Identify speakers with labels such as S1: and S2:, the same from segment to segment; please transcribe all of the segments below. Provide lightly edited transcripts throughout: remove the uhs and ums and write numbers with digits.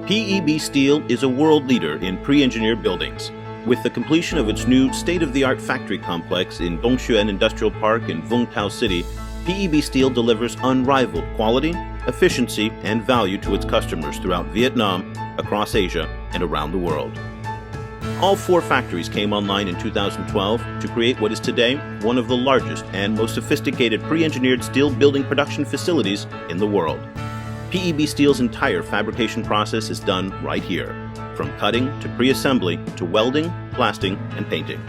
S1: PEB Steel is a world leader in pre-engineered buildings. With the completion of its new state-of-the-art factory complex in Dongxuan Industrial Park in Vung Tau City, PEB Steel delivers unrivaled quality, efficiency, and value to its customers throughout Vietnam, across Asia, and around the world. All 4 factories came online in 2012 to create what is today one of the largest and most sophisticated pre-engineered steel building production facilities in the world. PEB Steel's entire fabrication process is done right here, from cutting to pre-assembly to welding, blasting, and painting.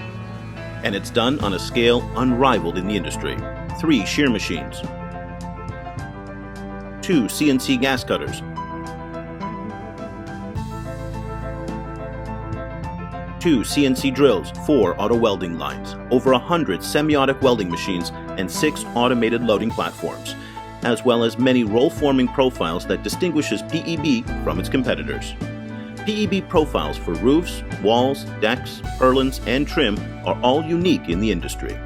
S1: And it's done on a scale unrivaled in the industry. 3 shear machines, 2 CNC gas cutters, 2 CNC drills, 4 auto welding lines, over 100 semi-auto welding machines, and 6 automated loading platforms, as well as many roll-forming profiles that distinguishes PEB from its competitors. PEB profiles for roofs, walls, decks, purlins, and trim are all unique in the industry.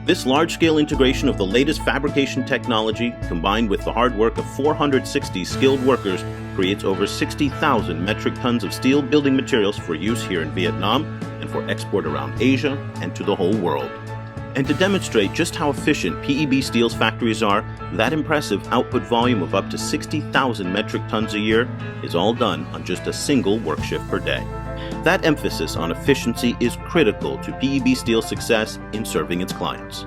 S1: This large-scale integration of the latest fabrication technology, combined with the hard work of 460 skilled workers, creates over 60,000 metric tons of steel building materials for use here in Vietnam and for export around Asia and to the whole world. And to demonstrate just how efficient PEB Steel's factories are, that impressive output volume of up to 60,000 metric tons a year is all done on just a single work shift per day. That emphasis on efficiency is critical to PEB Steel's success in serving its clients.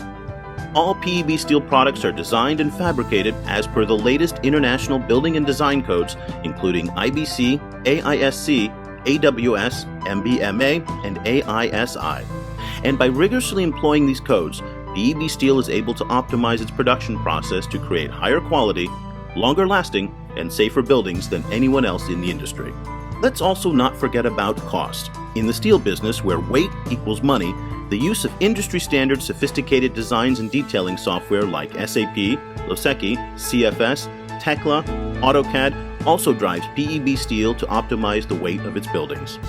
S1: All PEB Steel products are designed and fabricated as per the latest international building and design codes, including IBC, AISC, AWS, MBMA, and AISI. And by rigorously employing these codes, PEB Steel is able to optimize its production process to create higher quality, longer lasting, and safer buildings than anyone else in the industry. Let's also not forget about cost. In the steel business, where weight equals money, the use of industry-standard sophisticated designs and detailing software like SAP, Loseki, CFS, Tekla, AutoCAD also drives PEB Steel to optimize the weight of its buildings.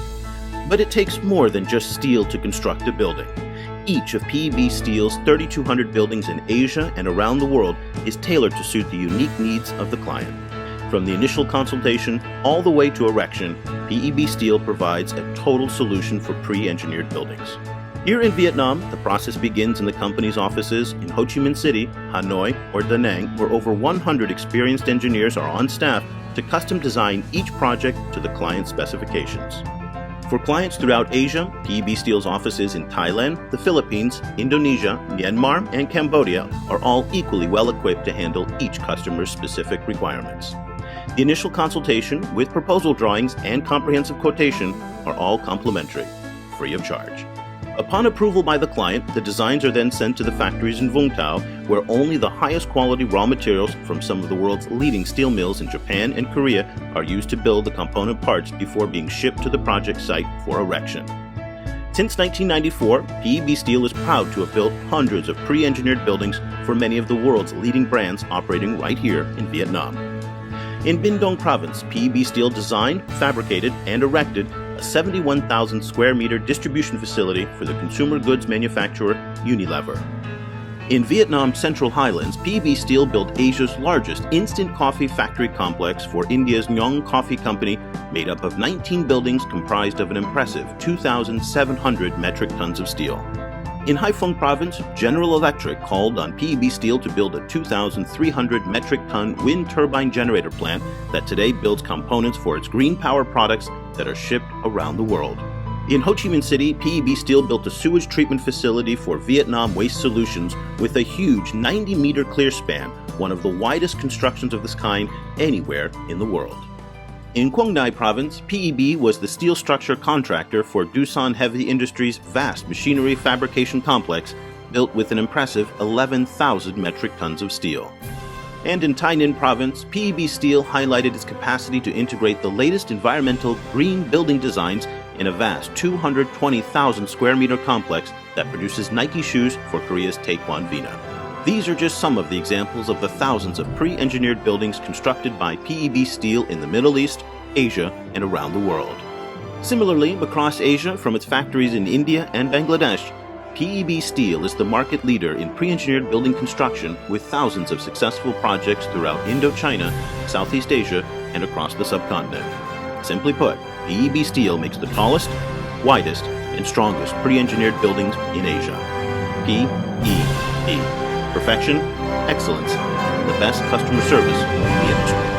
S1: But it takes more than just steel to construct a building. Each of PEB Steel's 3,200 buildings in Asia and around the world is tailored to suit the unique needs of the client. From the initial consultation all the way to erection, PEB Steel provides a total solution for pre-engineered buildings. Here in Vietnam, the process begins in the company's offices in Ho Chi Minh City, Hanoi, or Da Nang, where over 100 experienced engineers are on staff to custom design each project to the client's specifications. For clients throughout Asia, PEB Steel's offices in Thailand, the Philippines, Indonesia, Myanmar, and Cambodia are all equally well equipped to handle each customer's specific requirements. The initial consultation with proposal drawings and comprehensive quotation are all complimentary, free of charge. Upon approval by the client, the designs are then sent to the factories in Vung Tau, where only the highest quality raw materials from some of the world's leading steel mills in Japan and Korea are used to build the component parts before being shipped to the project site for erection. Since 1994, PEB Steel is proud to have built hundreds of pre-engineered buildings for many of the world's leading brands operating right here in Vietnam. In Binh Dong Province, PEB Steel designed, fabricated, and erected a 71,000 square meter distribution facility for the consumer goods manufacturer Unilever. In Vietnam's Central Highlands, PEB Steel built Asia's largest instant coffee factory complex for India's Nhong Coffee Company, made up of 19 buildings comprised of an impressive 2,700 metric tons of steel. In Haiphong Province, General Electric called on PEB Steel to build a 2,300 metric ton wind turbine generator plant that today builds components for its green power products that are shipped around the world. In Ho Chi Minh City, PEB Steel built a sewage treatment facility for Vietnam Waste Solutions with a huge 90-meter clear span, one of the widest constructions of this kind anywhere in the world. In Quang Ngai Province, PEB was the steel structure contractor for Doosan Heavy Industries' vast machinery fabrication complex, built with an impressive 11,000 metric tons of steel. And in Tai Ninh Province, PEB Steel highlighted its capacity to integrate the latest environmental green building designs in a vast 220,000 square meter complex that produces Nike shoes for Korea's Taekwon Vina. These are just some of the examples of the thousands of pre-engineered buildings constructed by PEB Steel in the Middle East, Asia, and around the world. Similarly, across Asia, from its factories in India and Bangladesh, PEB Steel is the market leader in pre-engineered building construction with thousands of successful projects throughout Indochina, Southeast Asia, and across the subcontinent. Simply put, PEB Steel makes the tallest, widest, and strongest pre-engineered buildings in Asia. PEB. Perfection, excellence, and the best customer service in the industry.